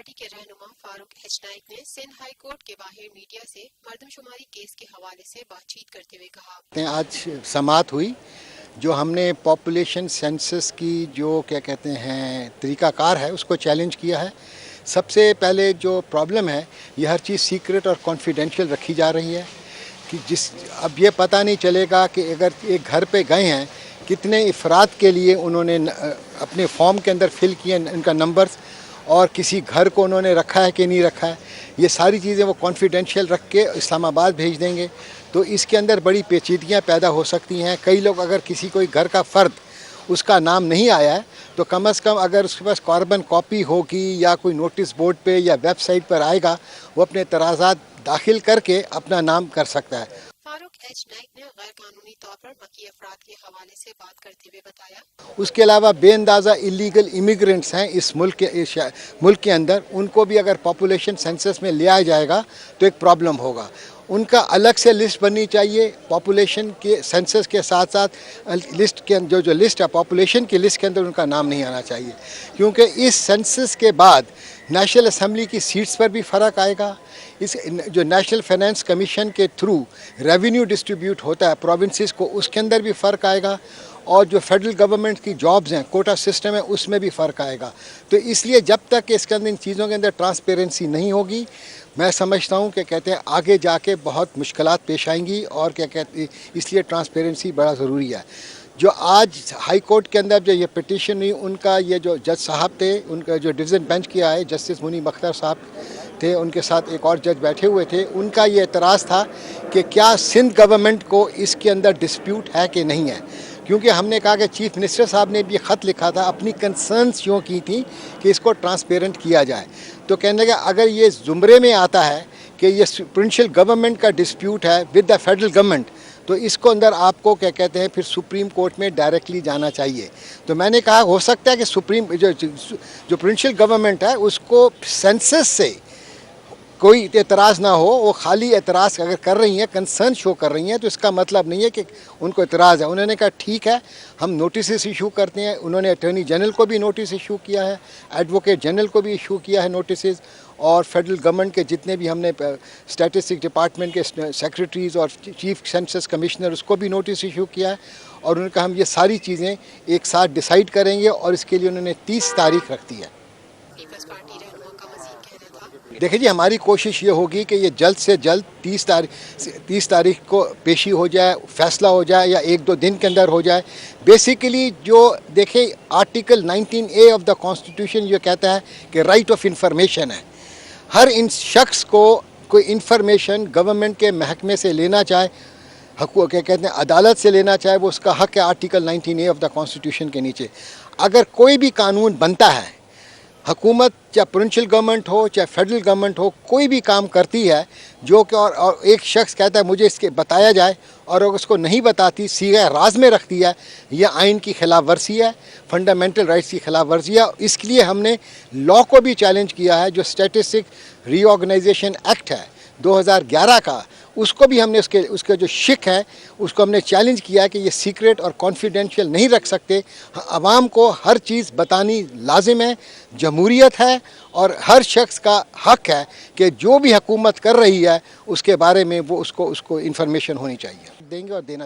Party के रहनुमा Farooq H Naik ने सिंध हाई कोर्ट के बाहर मीडिया से मर्दमशुमारी केस के हवाले से बातचीत करते हुए कहा, आज समाअत हुई जो हमने पॉपुलेशन सेंसस की जो क्या कहते हैं तरीकाकार है उसको चैलेंज किया है। सबसे पहले जो प्रॉब्लम है ये हर चीज़ सीक्रेट और कॉन्फिडेंशियल रखी जा रही है कि अब ये पता नहीं चलेगा कि अगर एक घर पे गए हैं कितने अफराद के लिए उन्होंने अपने फॉर्म के अंदर फिल किए उनका नंबर्स और किसी घर को उन्होंने रखा है कि नहीं रखा है, ये सारी चीज़ें वो कॉन्फिडेंशियल रख के इस्लामाबाद भेज देंगे तो इसके अंदर बड़ी पेचीदगियाँ पैदा हो सकती हैं। कई लोग अगर किसी कोई घर का फ़र्द उसका नाम नहीं आया है तो कम से कम अगर उसके पास कार्बन कॉपी होगी या कोई नोटिस बोर्ड पे या वेबसाइट पर आएगा वो अपने तराज़ात दाखिल करके अपना नाम कर सकता है। फारूक एच नाइक ने गैर कानूनी तौर पर मकी अफराद के हवाले से बात करते हुए बताया, उसके अलावा बेअंदाज़ा इलीगल इमिग्रेंट्स हैं इस मुल्क के अंदर, उनको भी अगर पॉपुलेशन सेंसस में ले आया जाएगा तो एक प्रॉब्लम होगा। उनका अलग से लिस्ट बननी चाहिए पॉपुलेशन के सेंसस के साथ साथ लिस्ट के जो लिस्ट है पॉपुलेशन की लिस्ट के अंदर उनका नाम नहीं आना चाहिए, क्योंकि इस सेंसस के बाद नेशनल असम्बली की सीट्स पर भी फ़र्क आएगा। इस जो नेशनल फाइनेंस कमीशन के थ्रू रेवेन्यू डिस्ट्रीब्यूट होता है प्रोविंसेस को उसके अंदर भी फ़र्क आएगा और जो फेडरल गवर्नमेंट की जॉब्स हैं कोटा सिस्टम है उसमें भी फ़र्क आएगा। तो इसलिए जब तक इसके अंदर इन चीज़ों के अंदर ट्रांसपेरेंसी नहीं होगी मैं समझता हूँ कि कहते हैं आगे जाके बहुत मुश्किलात पेश आएंगी और क्या कहते हैं इसलिए ट्रांसपेरेंसी बड़ा ज़रूरी है। जो आज हाई कोर्ट के अंदर जो ये पिटीशन हुई उनका ये जो जज साहब थे उनका जो डिवीज़न बेंच किया है जस्टिस मुनीब अख्तर साहब थे, उनके साथ एक और जज बैठे हुए थे, उनका ये एतराज़ था कि क्या सिंध गवर्नमेंट को इसके अंदर डिस्प्यूट है कि नहीं है, क्योंकि हमने कहा कि चीफ मिनिस्टर साहब ने भी ख़त लिखा था अपनी कंसर्न्स क्यों की थी कि इसको ट्रांसपेरेंट किया जाए। तो कहने लगा अगर ये ज़ुमरे में आता है कि ये प्रोविंशियल गवर्नमेंट का डिस्प्यूट है विद द फेडरल गवर्नमेंट तो इसको अंदर आपको क्या कहते हैं फिर सुप्रीम कोर्ट में डायरेक्टली जाना चाहिए। तो मैंने कहा हो सकता है कि सुप्रीम जो प्रोविंशियल गवर्नमेंट है उसको सेंसस से कोई एतराज़ ना हो, वो खाली एतराज़ अगर कर रही हैं कंसर्न शो कर रही हैं तो इसका मतलब नहीं है कि उनको एतराज़ है। उन्होंने कहा ठीक है हम नोटिस इशू करते हैं, उन्होंने अटॉर्नी जनरल को भी नोटिस इशू किया है, एडवोकेट जनरल को भी इशू किया है नोटिस, और फेडरल गवर्नमेंट के जितने भी हमने स्टैटिस्टिक डिपार्टमेंट के सेक्रेटरीज़ और चीफ सेंसस कमिश्नर उसको भी नोटिस इशू किया है और उन्होंने कहा हम ये सारी चीज़ें एक साथ डिसाइड करेंगे और इसके लिए उन्होंने 30 तारीख रख दी है। देखिए जी हमारी कोशिश ये होगी कि ये जल्द से जल्द 30 तारीख को पेशी हो जाए, फैसला हो जाए या 1-2 दिन के अंदर हो जाए। बेसिकली जो देखिए article 19A of the constitution ये कहता है कि राइट ऑफ इंफॉर्मेशन है, हर इन शख्स को कोई इंफॉर्मेशन गवर्नमेंट के महकमे से लेना चाहे क्या कहते हैं अदालत से लेना चाहे वो उसका हक है article 19A of the constitution के नीचे। अगर कोई भी कानून बनता है हुकूमत चाहे प्रोविंशियल गवर्नमेंट हो चाहे फेडरल गवर्नमेंट हो कोई भी काम करती है जो कि और एक शख्स कहता है मुझे इसके बताया जाए और अगर उसको नहीं बताती सीधा राज में रखती है यह आइन की खिलाफ वर्जी है, फंडामेंटल राइट्स की खिलाफ वर्जी है। इसके लिए हमने लॉ को भी चैलेंज किया है, जो स्टैटिस्टिक रीऑर्गेनाइजेशन एक्ट है 2011 का, उसको भी हमने उसके जो शिक है उसको हमने चैलेंज किया कि ये सीक्रेट और कॉन्फिडेंशियल नहीं रख सकते, आवाम को हर चीज़ बतानी लाजिम है, जमहूरियत है और हर शख्स का हक है कि जो भी हुकूमत कर रही है उसके बारे में वो उसको इंफॉर्मेशन होनी चाहिए, देंगे और देना।